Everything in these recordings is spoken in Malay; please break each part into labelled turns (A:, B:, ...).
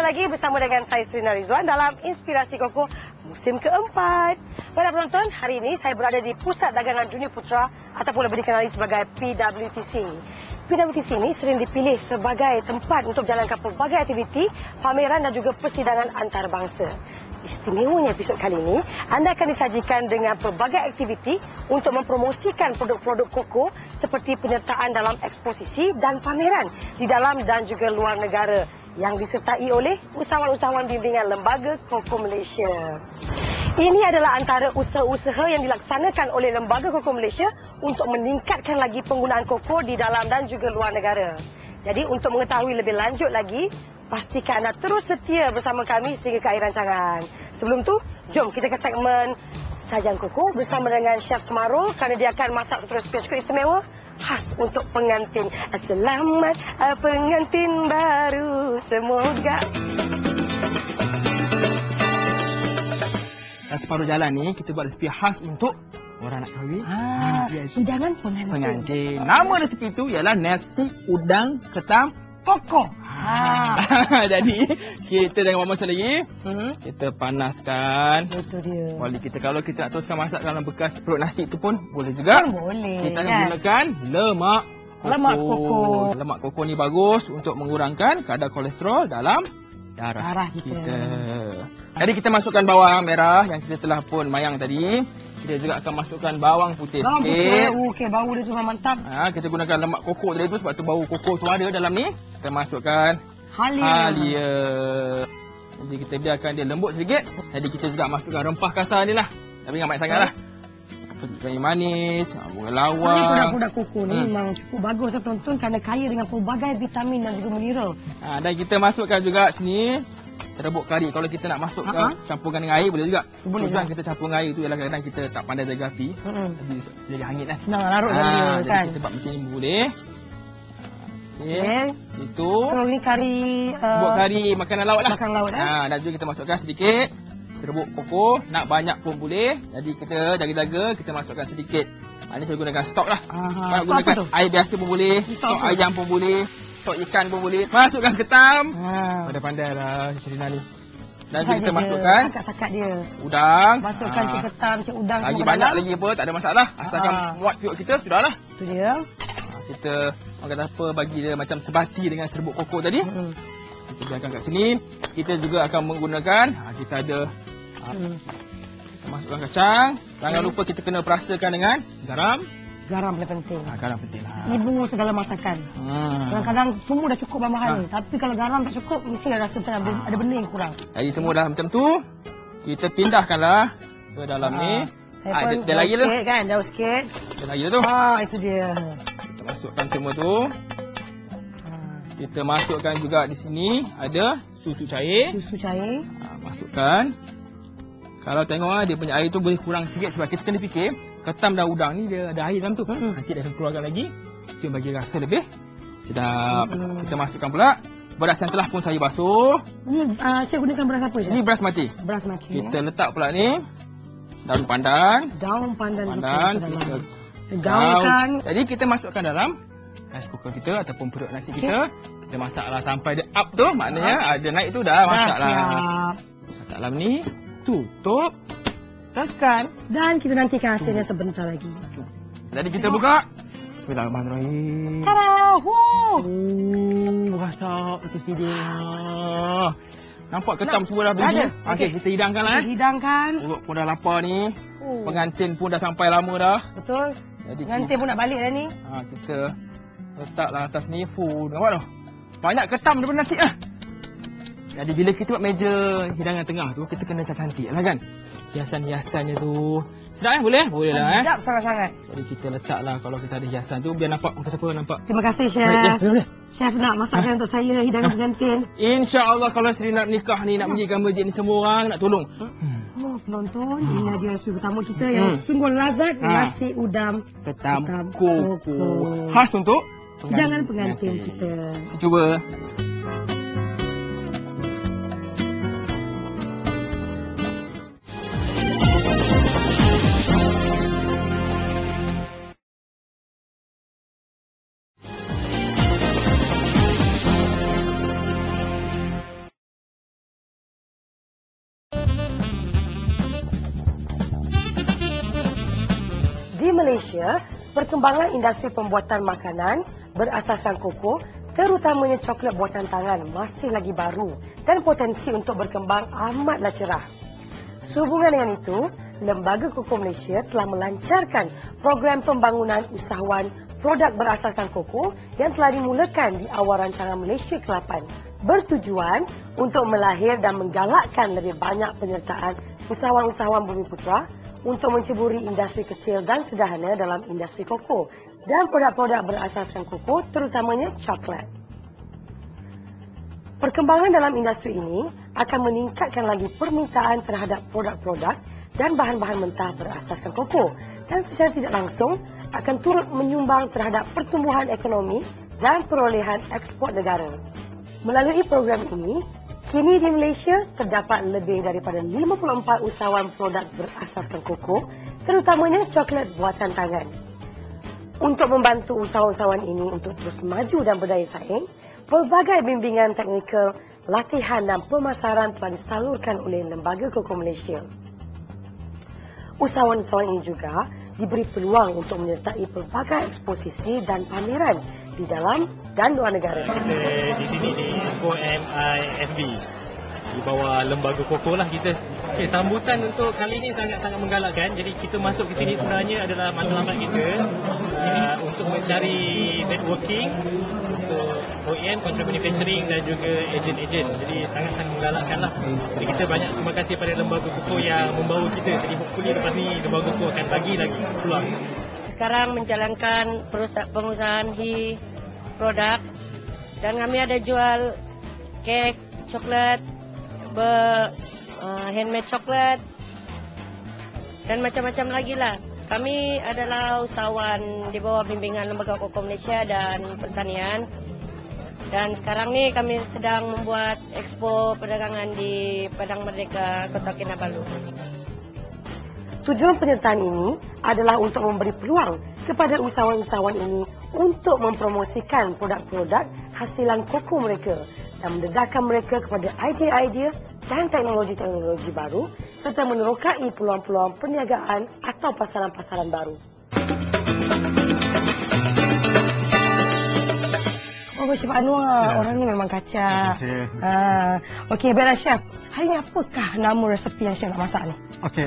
A: lagi bersama dengan saya Serina Rizwan dalam Inspirasi Koko musim keempat. Para penonton, hari ini saya berada di Pusat Dagangan Dunia Putra ataupun lebih dikenali sebagai PWTC. PWTC ini sering dipilih sebagai tempat untuk jalankan pelbagai aktiviti, pameran dan juga persidangan antarabangsa. Istimewanya episod kali ini, anda akan disajikan dengan pelbagai aktiviti untuk mempromosikan produk-produk koko seperti penyertaan dalam eksposisi dan pameran di dalam dan juga luar negara yang disertai oleh usahawan-usahawan bimbingan Lembaga Koko Malaysia. Ini adalah antara usaha-usaha yang dilaksanakan oleh Lembaga Koko Malaysia untuk meningkatkan lagi penggunaan koko di dalam dan juga luar negara. Jadi untuk mengetahui lebih lanjut lagi, pastikan anda terus setia bersama kami sehingga ke akhir rancangan. Sebelum tu, jom kita ke segmen Sajian Koko bersama dengan Chef Kemaru kerana dia akan masak satu resipi cukup istimewa khas untuk pengantin. Selamat pengantin baru, semoga.
B: Separuh jalan ni kita buat resipi khas untuk orang nak kahwin.
A: Hidangan
B: pengantin. Nama resipi tu ialah nasi udang ketam koko. Jadi kita jangan buat masa lagi. Kita panaskan.
A: Itu dia.
B: Kuali kita, kalau kita nak teruskan masak dalam bekas perut nasi tu pun boleh juga.
A: Boleh.
B: Kita akan gunakan lemak koko.
A: Lemak koko.
B: Lemak koko ni bagus untuk mengurangkan kadar kolesterol dalam darah kita. Jadi kita masukkan bawang merah yang kita telah pun mayang tadi. Kita juga akan masukkan bawang putih sikit.
A: Okey, bau dia tu memang mantap.
B: Kita gunakan lemak koko tadi tu sebab tu bau koko tu ada dalam ni. Kita masukkan halia. Jadi kita biarkan dia lembut sedikit. Jadi kita juga masukkan rempah kasar ni lah. Tapi jangan banyak sangat lah. Kayu manis, bunga lawang.
A: Produk-produk koko ni memang cukup bagus tonton kerana kaya dengan pelbagai vitamin dan juga mineral.
B: Dan kita masukkan juga sini serbuk kari. Kalau kita nak masukkan campurkan dengan air boleh juga. Tujuan kita campur dengan air tu ialah kadang-kadang kita tak pandai jaga api. Jadi jadi hangit lah.
A: Senang larut dia kan.
B: Jadi kita buat macam ni boleh. Okey. Itu.
A: So ni kari
B: serbuk kari makanan laut lah.
A: Makanan laut
B: dan juga kita masukkan sedikit serbuk koko, nak banyak pun boleh. Jadi kita jaga-jaga, kita masukkan sedikit. Ini saya gunakan stok lah. Kalau gunakan air biasa pun boleh, stok ayam pun boleh, stok ikan pun boleh. Masukkan ketam. Pandai-pandai lah Serina ni. Dan juga kita masukkan
A: sakat dia.
B: Udang.
A: Masukkan ketam, udang
B: lagi banyak lagi apa, tak ada masalah. Asalkan muat periuk kita, sudahlah.
A: Itu dia.
B: Kita orang kata apa, bagi dia macam sebati dengan serbuk koko tadi. Kita biarkan kat sini. Kita juga akan menggunakan, kita ada kita masukkan kacang. Jangan lupa kita kena perasakan dengan garam.
A: Garam paling penting.
B: Garam penting lah.
A: Ibu segala masakan. Kadang-kadang semua dah cukup mahal. Tapi kalau garam tak cukup, mesti rasa macam ada benda yang kurang.
B: Jadi semua dah macam tu. Kita pindahkanlah ke dalam ni. Dia lagi tu.
A: Kan, jauh sikit.
B: Dia lagi tu.
A: Itu dia.
B: Kita masukkan semua tu. Kita masukkan juga di sini ada susu cair.
A: Susu cair.
B: Masukkan. Kalau tengok dia punya air tu boleh kurang sikit sebab kita kena fikir ketam dan udang ni dia ada air dalam tu. Nanti dia akan keluarkan lagi. Itu yang bagi rasa lebih sedap. Kita masukkan pula beras yang telah pun saya basuh.
A: Saya gunakan beras apa je?
B: Ini beras mati.
A: Beras mati.
B: Kita letak pula ni daun pandan.
A: Daun pandan.
B: Kita
A: gaulkan.
B: Jadi kita masukkan dalam rice cooker kita ataupun perut nasi kita. Kita masaklah sampai dia up tu. Maknanya ada naik tu dah masaklah. Letak dalam ni. Tutup. Tekan.
A: Dan kita nantikan hasilnya sebentar lagi.
B: Jadi kita buka. Bismillahirrahmanirrahim.
A: Tada!
B: Rasa itu video. Nampak ketam semua dah berdiri. Okey, kita hidangkanlah.
A: Hidangkan.
B: Perut pun dah lapar ni. Pengantin pun dah sampai lama dah.
A: Betul.
B: Jadi
A: pengantin pun nak balik dah ni.
B: Kita letaklah atas ni. Nampak tu? Banyak ketam daripada nasi lah. Jadi bila kita buat meja hidangan tengah tu, kita kena cantik lah kan. Hiasan-hiasannya tu. Sedap boleh? Boleh lah
A: Sedap sangat-sangat.
B: Jadi kita letaklah kalau kita ada hiasan tu biar nampak kata apa nampak.
A: Terima kasih Chef. Chef nak masakkan untuk saya hidangan pengantin.
B: InsyaAllah kalau Serina nak nikah ni nak pergi ke masjid ni semua orang nak tolong.
A: Penonton, ini adalah resipi pertama kita yang sungguh lazat, nasi udang
B: ketam koko. Khas untuk
A: hidangan pengantin kita.
B: Cuba.
A: Malaysia, perkembangan industri pembuatan makanan berasaskan koko, terutamanya coklat buatan tangan, masih lagi baru dan potensi untuk berkembang amatlah cerah. Sehubungan dengan itu, Lembaga Koko Malaysia telah melancarkan program pembangunan usahawan produk berasaskan koko yang telah dimulakan di awal rancangan Malaysia ke-8, bertujuan untuk melahir dan menggalakkan lebih banyak penyertaan usahawan-usahawan Bumiputera untuk menceburi industri kecil dan sederhana dalam industri koko dan produk-produk berasaskan koko, terutamanya coklat. Perkembangan dalam industri ini akan meningkatkan lagi permintaan terhadap produk-produk dan bahan-bahan mentah berasaskan koko dan secara tidak langsung akan turut menyumbang terhadap pertumbuhan ekonomi dan perolehan ekspor negara. Melalui program ini, kini di Malaysia terdapat lebih daripada 54 usahawan produk berasaskan koko, terutamanya coklat buatan tangan. Untuk membantu usahawan-usahawan ini untuk terus maju dan berdaya saing, pelbagai bimbingan teknikal, latihan dan pemasaran telah disalurkan oleh Lembaga Koko Malaysia. Usahawan-usahawan ini juga diberi peluang untuk menyertai pelbagai eksposisi dan pameran di dalam dan luar negara.
C: Kita di sini di MIFB, di bawah Lembaga Koko lah kita. Okay, sambutan untuk kali ini sangat-sangat menggalakkan. Jadi kita masuk ke sini sebenarnya adalah matlamat kita untuk mencari networking untuk OEM, contract manufacturing dan juga ejen-ejen. Jadi sangat-sangat menggalakkan lah. Jadi kita banyak terima kasih pada Lembaga Koko yang membawa kita. Jadi hopefully lepas ni Lembaga Koko akan bagi lagi peluang.
D: Sekarang menjalankan pengusahaan produk dan kami ada jual kek, coklat, handmade coklat dan macam-macam lagi lah. Kami adalah usahawan di bawah bimbingan Lembaga Koko Malaysia dan Pertanian. Dan sekarang ni kami sedang membuat expo perdagangan di Padang Merdeka, Kota Kinabalu.
A: Tujuan penyertaan ini adalah untuk memberi peluang kepada usahawan-usahawan ini untuk mempromosikan produk-produk hasilan koko mereka dan mendedahkan mereka kepada idea-idea dan teknologi-teknologi baru serta menerokai peluang-peluang perniagaan atau pasaran-pasaran baru. Oh, Chef Anwar, orang ni memang kacak. Okey, baiklah Chef. Hari ni apakah nama resepi yang Chef nak masak ni?
E: Okey,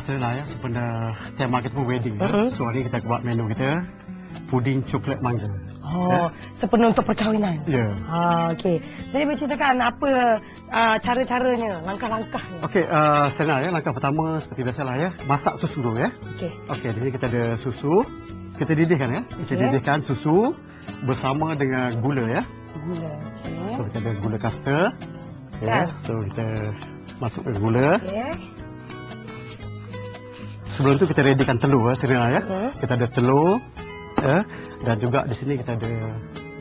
E: sebenarnya ya, sebenarnya tema kita pun wedding. So hari kita buat menu kita puding coklat mangga.
A: Oh, sepenuh untuk perkahwinan.
E: Ya.
A: Okey. Jadi berceritakan apa cara-caranya, langkah-langkahnya.
E: Okey, sebenarnya langkah pertama seperti biasalah ya, masak susu dulu ya.
A: Okey.
E: Okey, di sini kita ada susu. Kita didihkan ya. Kita didihkan susu bersama dengan gula ya.
A: Gula. Okey.
E: So kita ada gula custard. Ya. So kita masukkan gula.
A: Okey.
E: Sebelum tu kita readykan telur ya, sebenarnya ya. Kita ada telur ya, dan juga di sini kita ada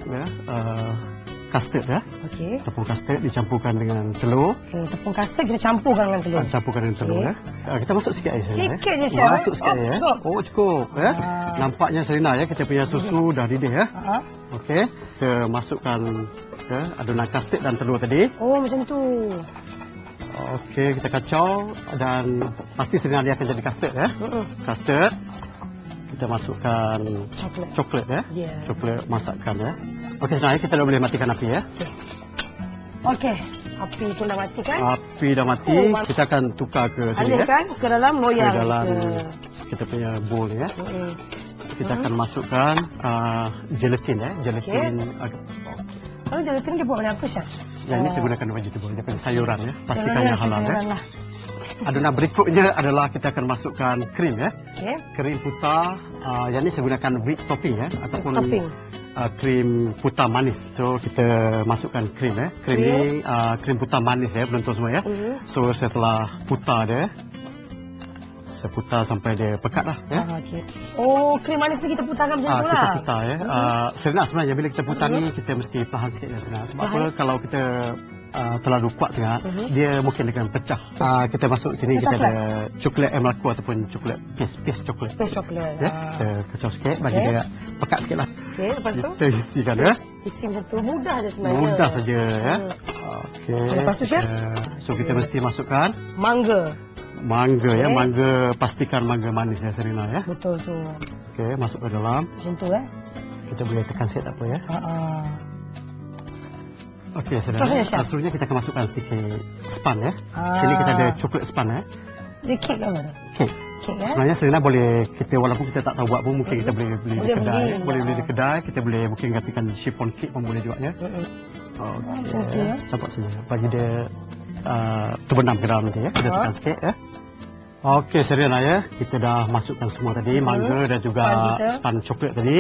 E: ya, custard ya.
A: Okey.
E: Tepung custard dicampurkan dengan telur.
A: Okey, tepung custard kita campurkan dengan telur.
E: Campurkan dengan telur ya. Kita masuk sikit air Serina.
A: Sikit je Chef.
E: Masuk sikit air ya.
A: Cukup.
E: Oh cukup ya. Nampaknya Serina ya, kita punya susu dah didih ya. Okey, kita masukkan ya, adunan custard dan telur tadi.
A: Oh macam tu.
E: Okey, kita kacau dan pasti Serina dia akan jadi custard ya. Custard. Kita masukkan coklat ya.
A: Yeah.
E: Coklat masakan ya. Okey, sebenarnya kita dah boleh matikan api ya.
A: Okey. Api pun dah mati kan?
E: Api dah mati, kita akan tukar ke sini ya.
A: Alihkan ke dalam loyang.
E: Ke dalam kita punya bowl ya. Kita akan masukkan gelatin ya. Gelatin.
A: Kalau gelatin dia buat oleh apa Chef?
E: Yang ini saya gunakan vegetable, dia punya sayuran ya. Pastikan yang halal ya.
A: Lah.
E: Adunan berikutnya adalah kita akan masukkan krim ya.
A: Okey.
E: Krim putar, yang ini saya gunakan whipped topping ya, ataupun
A: topping.
E: Krim putar manis. So kita masukkan krim ya. Krim ni krim putar manis ya, penonton semua ya. So setelah putar dia, saya putar sampai dia pekat lah ya.
A: Okey. Oh, krim manis ni kita putarkan macam tu lah.
E: Kita putar ya. Sebenarnya bila kita putar ni kita mesti perlahan sikit ya sebenarnya. Sebab apa, kalau kita terlalu kuat sangat, dia mungkin akan pecah. Kita masuk sini, kita ada coklat Melaku ataupun coklat paste coklat.
A: Paste coklat.
E: Ya, kita kacau sikit bagi dia pekat sikit lah.
A: Okey, lepas tu?
E: Kita isikan ya.
A: Isi macam tu, mudah je sebenarnya.
E: Mudah saja ya. Okey.
A: Lepas tu Chef?
E: So kita mesti masukkan
A: mangga.
E: Mangga ya, mangga pastikan mangga manis ya Serina ya.
A: Betul tu.
E: Okey, masuk ke dalam.
A: Macam tu
E: Kita boleh tekan set tak apa ya. Okey,
A: Seterusnya, Chef.
E: seterusnya kita akan masukkan sedikit span ya. Sini kita ada coklat span ya.
A: Dia kek ke apa tu?
E: Kek.
A: Kek ya?
E: Sebenarnya Serina boleh, kita walaupun kita tak tahu buat pun mungkin kita boleh beli di
A: Boleh
E: kedai.
A: beli,
E: Boleh beli
A: ya.
E: di kedai, kita boleh mungkin gantikan chiffon cake pun boleh juga ya.
A: Macam tu ya.
E: Nampak sini. Bagi dia terbenam ke dalam nanti ya. Kita tekan sikit ya. Okey Serina ya, kita dah masukkan semua tadi, mangga dan juga
A: Span kita.
E: span coklat tadi.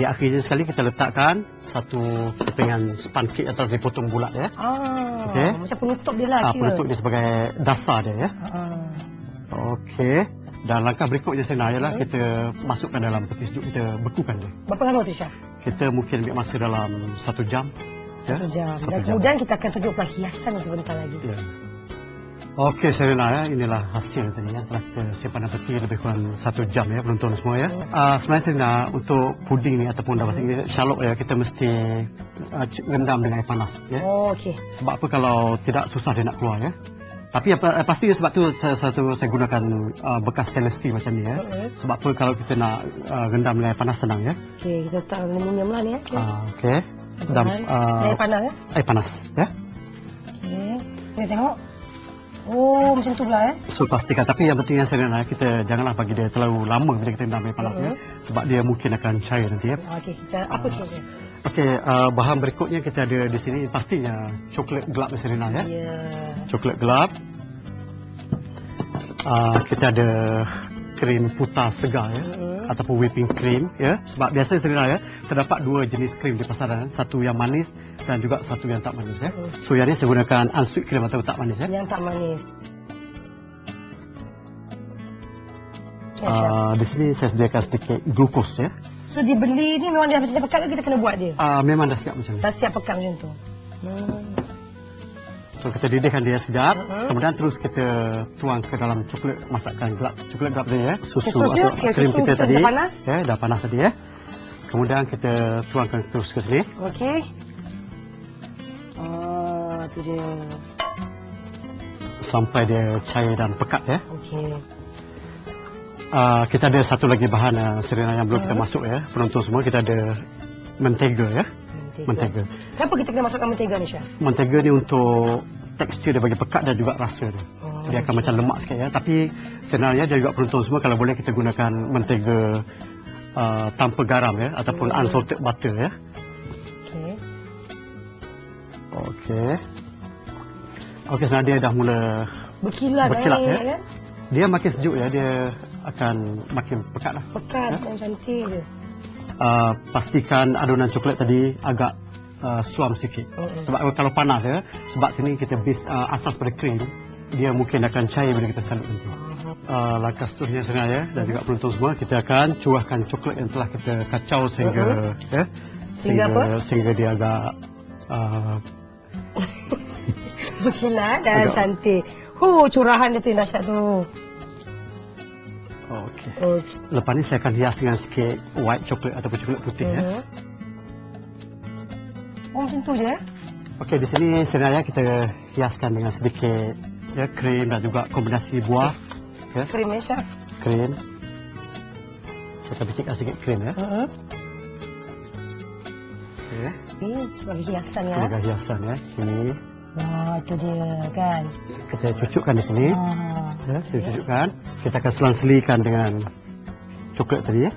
E: Di akhirnya sekali kita letakkan satu kepingan span cake atau dipotong bulat ya. Okey.
A: Macam penutup dia lah. kira.
E: Penutup dia sebagai dasar dia ya. Okey. Dan langkah berikutnya Serina ialah kita masukkan dalam peti sejuk, kita bekukan dia.
A: Berapa lama tu Chef?
E: Kita mungkin ambil masa dalam 1 jam. Ya?
A: 1 jam.
E: Satu
A: Dan
E: jam.
A: kemudian kita akan tunjuk perhiasan sebentar lagi.
E: Ya. Okey Serina ya, inilah hasil tadi ya. Telah kita simpan dalam peti lebih kurang 1 jam ya, penonton semua ya. Sebenarnya Serina, untuk puding ni ataupun dalam bahasa Inggeris shallot ya, kita mesti rendam dengan air panas ya.
A: Okey.
E: Sebab apa kalau tidak susah dia nak keluar ya. Tapi pasti sebab tu saya gunakan bekas stainless steel macam ni ya. Sebab apa kalau kita nak rendam dengan air panas senang ya.
A: Okey, kita letak aluminium lah ni ya.
E: Okey. Dan
A: Air panas ya.
E: air panas ya.
A: Okey. Kita tengok. Oh, macam tu pula ya.
E: So pastikan, tapi yang pentingnya Serina, kita janganlah bagi dia terlalu lama bila kita rendam air panas ya. Sebab dia mungkin akan cair nanti ya.
A: Okey, kita apa seterusnya?
E: Okey, bahan berikutnya kita ada di sini pastinya coklat gelap Serina ya.
A: Ya.
E: Coklat gelap. Kita ada krim putar segar ya. Ataupun whipping cream ya. Sebab biasa Serina ya, terdapat 2 jenis krim di pasaran, satu yang manis dan juga satu yang tak manis ya. So yang ni saya gunakan unsweet cream atau tak manis ya.
A: Yang tak manis.
E: Di sini saya sediakan sedikit glukos ya.
A: So dibeli ni memang dia macam pekat ke kita kena buat dia?
E: Memang dah siap macam ni.
A: Dah siap pekat macam tu.
E: So kita didihkan dia sekejap, kemudian terus kita tuang ke dalam coklat masakan gelap, coklat gelap tadi ya. Susu
A: Susunya,
E: atau
A: okey,
E: krim
A: susu
E: kita
A: kita
E: tadi.
A: dah panas.
E: Ya, dah panas tadi ya. Kemudian kita tuangkan terus ke sini.
A: Okey. Tu dia.
E: Sampai dia cair dan pekat ya.
A: Okey.
E: Kita ada satu lagi bahan Serina yang belum kita masuk ya. Penonton semua, kita ada mentega ya. Mentega.
A: Kenapa kita kena masukkan mentega ni, Syah?
E: Mentega ni untuk tekstur dia bagi pekat dan juga rasa dia. Dia akan macam lemak sikit ya. Tapi sebenarnya dia juga penonton semua, kalau boleh kita gunakan mentega tanpa garam ya, ataupun unsalted butter ya.
A: Okey.
E: Okey. Okey, sebenarnya dia dah mula
A: Berkilat
E: ya.
A: ya.
E: Dia makin sejuk ya, dia akan makin pekat lah.
A: Pekat dan cantik je.
E: Pastikan adunan coklat tadi agak suam sikit. Sebab kalau panas ya, sebab sini kita base asas pada krim, dia mungkin akan cair bila kita salut nanti. Langkah seterusnya sebenarnya dan juga penonton semua, kita akan curahkan coklat yang telah kita kacau sehingga ya, sehingga dia agak
A: berkilat dan cantik. Curahan dia tu yang dahsyat tu.
E: Okey. Lepas ni saya akan hias dengan sikit white chocolate ataupun coklat putih ya.
A: Macam tu je.
E: Okey, di sini sebenarnya kita hiaskan dengan sedikit ya krim dan juga kombinasi buah. Ya.
A: Krim ya, Syah.
E: Krim. Saya akan bicikkan sikit krim ya. Okey.
A: Ini sebagai hiasan ya.
E: Sebagai hiasan ya. Ini.
A: Wah, itu dia kan.
E: Kita cucukkan di sini. Ya, kita cucukkan. Kita akan selang-selikan dengan coklat tadi ya.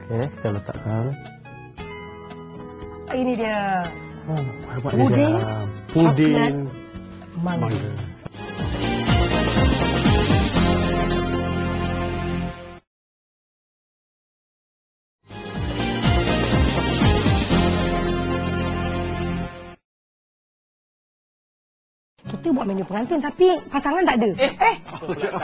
E: Okey, kita letakkan.
A: Ini dia.
E: Puding. Puding.
A: Mangga. Kita buat menu pengantin tapi pasangan tak ada.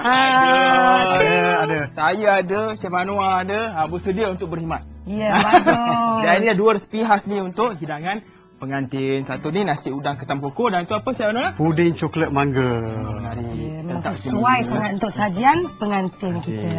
B: Ada. Saya ada, Chef Anwar ada, bersedia untuk berkhidmat.
A: Ya, bagus.
B: Dan ini ada 2 resepi khas ni untuk hidangan pengantin. Satu ni nasi udang ketam koko dan itu apa Chef Anwar?
E: Puding coklat mangga.
A: Memang sesuai sangat untuk sajian pengantin kita.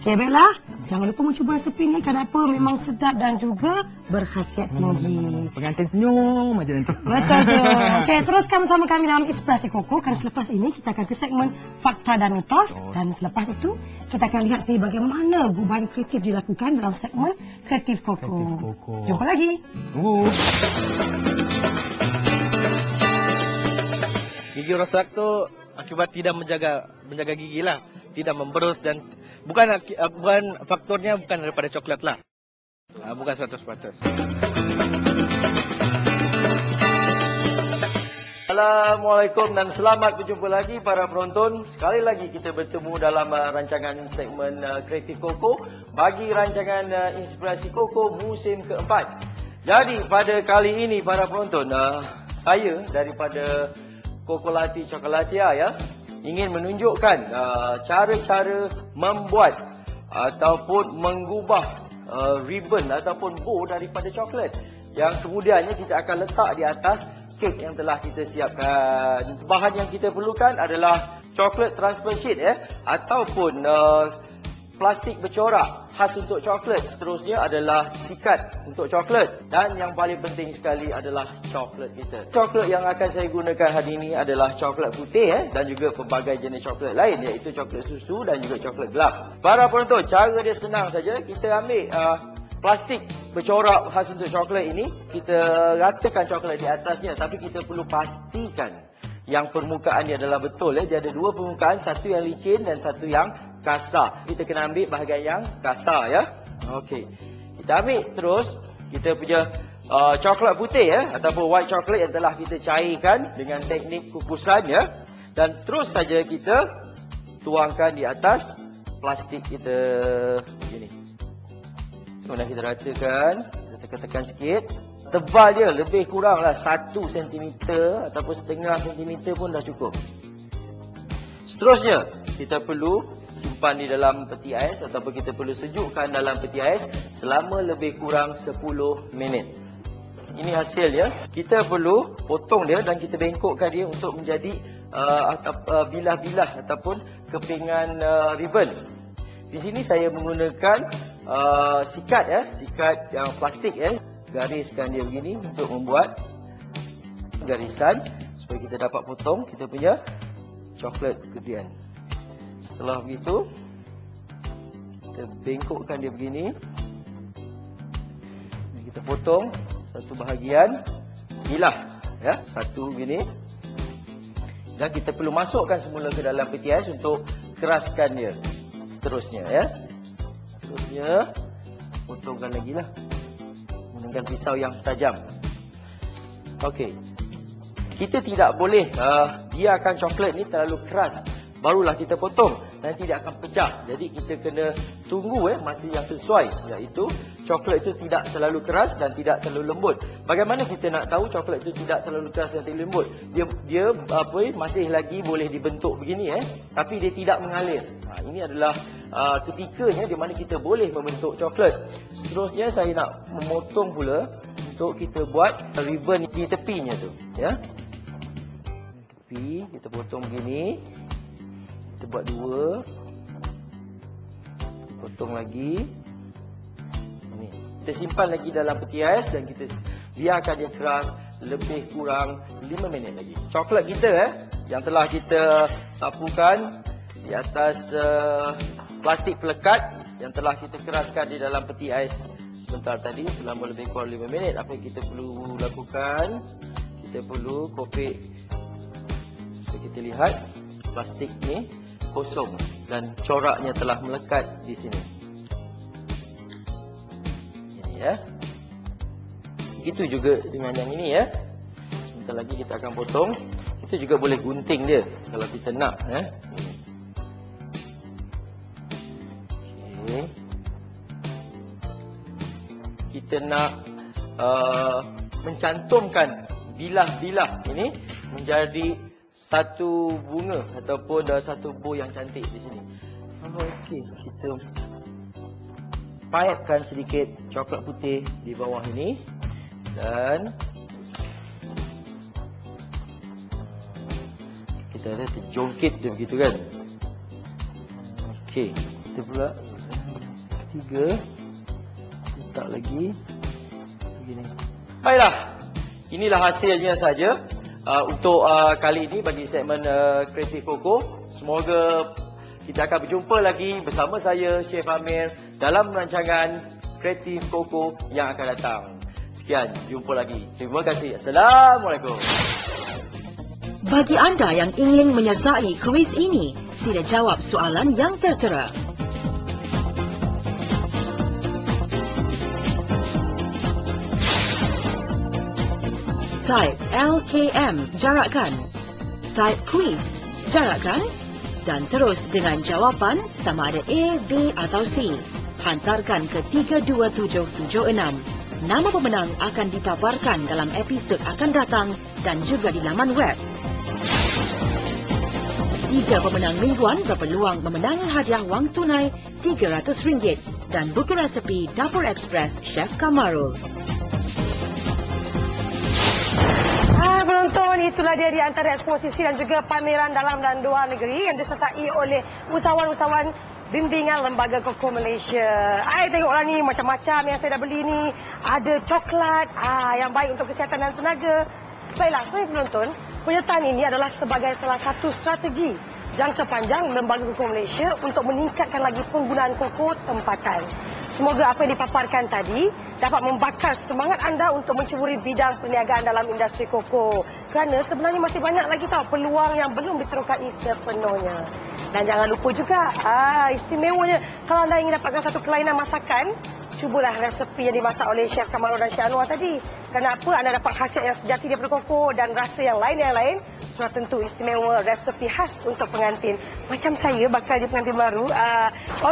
A: Okey, baiklah. Jangan lupa mencuba resepi ni. Kenapa? Memang sedap dan juga berkhasiat tinggi.
B: Pengantin senyum aja nanti.
A: Betul tu. Okey, teruskan bersama kami dalam Inspirasi Koko. Kerana selepas ini kita akan ke segmen Fakta dan Mitos. Dan selepas itu kita akan lihat sendiri bagaimana gubahan kreatif dilakukan dalam segmen Kreatif Koko. Jumpa lagi.
B: Tunggu.
F: Gigi rosak tu akibat tidak menjaga gigi lah, tidak memberus dan bukan faktornya bukan daripada coklat lah. Bukan 100%. Assalamualaikum dan selamat berjumpa lagi para penonton. Sekali lagi kita bertemu dalam rancangan segmen Kreatif Koko bagi rancangan Inspirasi Koko musim keempat. Jadi pada kali ini para penonton, saya daripada Kokolati Chocolatia ya ingin menunjukkan cara-cara membuat ataupun mengubah ribbon ataupun bow daripada coklat yang kemudiannya kita akan letak di atas kek yang telah kita siapkan. Bahan yang kita perlukan adalah coklat transfer sheet ataupun plastik bercorak khas untuk coklat. Seterusnya adalah sikat untuk coklat dan yang paling penting sekali adalah coklat kita. Coklat yang akan saya gunakan hari ini adalah coklat putih dan juga pelbagai jenis coklat lain iaitu coklat susu dan juga coklat gelap. Para penonton, cara dia senang saja. Kita ambil plastik bercorak khas untuk coklat ini, kita ratakan coklat di atasnya, tapi kita perlu pastikan yang permukaan dia adalah betul dia ada dua permukaan, satu yang licin dan satu yang kasar. Kita kena ambil bahagian yang kasar ya. Okey. Kita ambil terus kita punya coklat putih ataupun white chocolate yang telah kita cairkan dengan teknik kukusan dan terus saja kita tuangkan di atas plastik kita begini. Kemudian kita ratakan, kita tekan-tekan sikit. Tebal dia lebih kuranglah 1 cm ataupun setengah cm pun dah cukup. Seterusnya, kita perlu simpan di dalam peti ais ataupun kita perlu sejukkan dalam peti ais selama lebih kurang 10 minit. Ini hasil ya. Kita perlu potong dia dan kita bengkokkan dia untuk menjadi bilah-bilah ataupun kepingan ribbon. Di sini saya menggunakan sikat sikat yang plastik gariskan dia begini untuk membuat garisan supaya kita dapat potong kita punya coklat kemudian. Setelah begitu kita bengkokkan dia begini. Kita potong satu bahagian bilah satu begini. Dan kita perlu masukkan semula ke dalam peti ais untuk keraskan dia. Seterusnya Seterusnya potongkan lagi lah dengan pisau yang tajam. Okey. Kita tidak boleh biarkan coklat ni terlalu keras barulah kita potong, nanti dia akan pecah. Jadi kita kena tunggu masa yang sesuai, iaitu coklat itu tidak terlalu keras dan tidak terlalu lembut. Bagaimana kita nak tahu coklat itu tidak terlalu keras dan terlalu lembut? Dia masih lagi boleh dibentuk begini tapi dia tidak mengalir. Ini adalah ketikanya di mana kita boleh membentuk coklat. Seterusnya saya nak memotong pula untuk kita buat ribbon di tepinya tu tepi kita potong begini. Kita buat dua. Potong lagi. Ini. Kita simpan lagi dalam peti ais dan kita biarkan dia keras lebih kurang 5 minit lagi. Coklat kita yang telah kita sapukan di atas plastik pelekat yang telah kita keraskan di dalam peti ais sebentar tadi selama lebih kurang 5 minit. Apa yang kita perlu lakukan? Kita perlu kopek. So kita lihat plastik ni kosong dan coraknya telah melekat di sini. Ini Begitu juga dengan yang ini Sebentar lagi kita akan potong. Kita juga boleh gunting dia kalau kita nak Okay. Kita nak mencantumkan bilah-bilah ini menjadi satu bunga ataupun satu bow yang cantik di sini. Okey, kita paitkan sedikit coklat putih di bawah ini dan kita ada terjongkit dia begitu kan. Okey, kita pula 3. Letak lagi. Begini. Baiklah. Inilah hasilnya saja untuk kali ini bagi segmen Kreatif Koko. Semoga kita akan berjumpa lagi bersama saya, Chef Amir, dalam rancangan Kreatif Koko yang akan datang. Sekian, jumpa lagi. Terima kasih. Assalamualaikum.
G: Bagi anda yang ingin menyertai kuis ini, sila jawab soalan yang tertera. Type LKM, jarakkan. Type quiz, jarakkan. Dan terus dengan jawapan sama ada A, B atau C. Hantarkan ke 32776. Nama pemenang akan dipaparkan dalam episod akan datang dan juga di laman web. 3 pemenang mingguan berpeluang memenangi hadiah wang tunai RM300 dan buku resepi Dapur Express Chef Kamarul.
A: Penonton, itulah dia di antara eksposisi dan juga pameran dalam dan luar negeri yang disertai oleh usahawan-usahawan bimbingan Lembaga Koko Malaysia. Saya tengoklah ni macam-macam yang saya dah beli ni. Ada coklat yang baik untuk kesihatan dan tenaga. Baiklah, sebagai penonton, penyertaan ini adalah sebagai salah satu strategi jangka panjang Lembaga Koko Malaysia untuk meningkatkan lagi penggunaan koko tempatan. Semoga apa yang dipaparkan tadi dapat membakar semangat anda untuk mencuburi bidang perniagaan dalam industri koko. Kerana sebenarnya masih banyak lagi peluang yang belum diterokai sepenuhnya. Dan jangan lupa juga, istimewanya kalau anda ingin dapatkan satu kelainan masakan, cubalah resepi yang dimasak oleh Chef Kamarul dan Chef Anwar tadi. Kenapa anda dapat khasiat yang sejati daripada koko dan rasa yang lain, sudah tentu istimewa resepi khas untuk pengantin. Macam saya bakal jadi pengantin baru.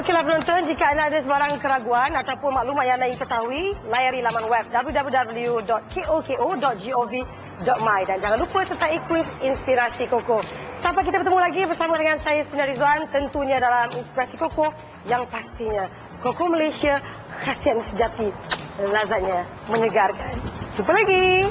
A: Okeylah penonton, jika anda ada sebarang keraguan ataupun maklumat yang anda ingin ketahui, layari laman web www.koko.gov.my dan jangan lupa sertai kuis Inspirasi Koko. Sampai kita bertemu lagi bersama dengan saya Sina Rizwan, tentunya dalam Inspirasi Koko yang pastinya Koko Malaysia, khasiat sejati, lazatnya menyegarkan. Jumpa lagi.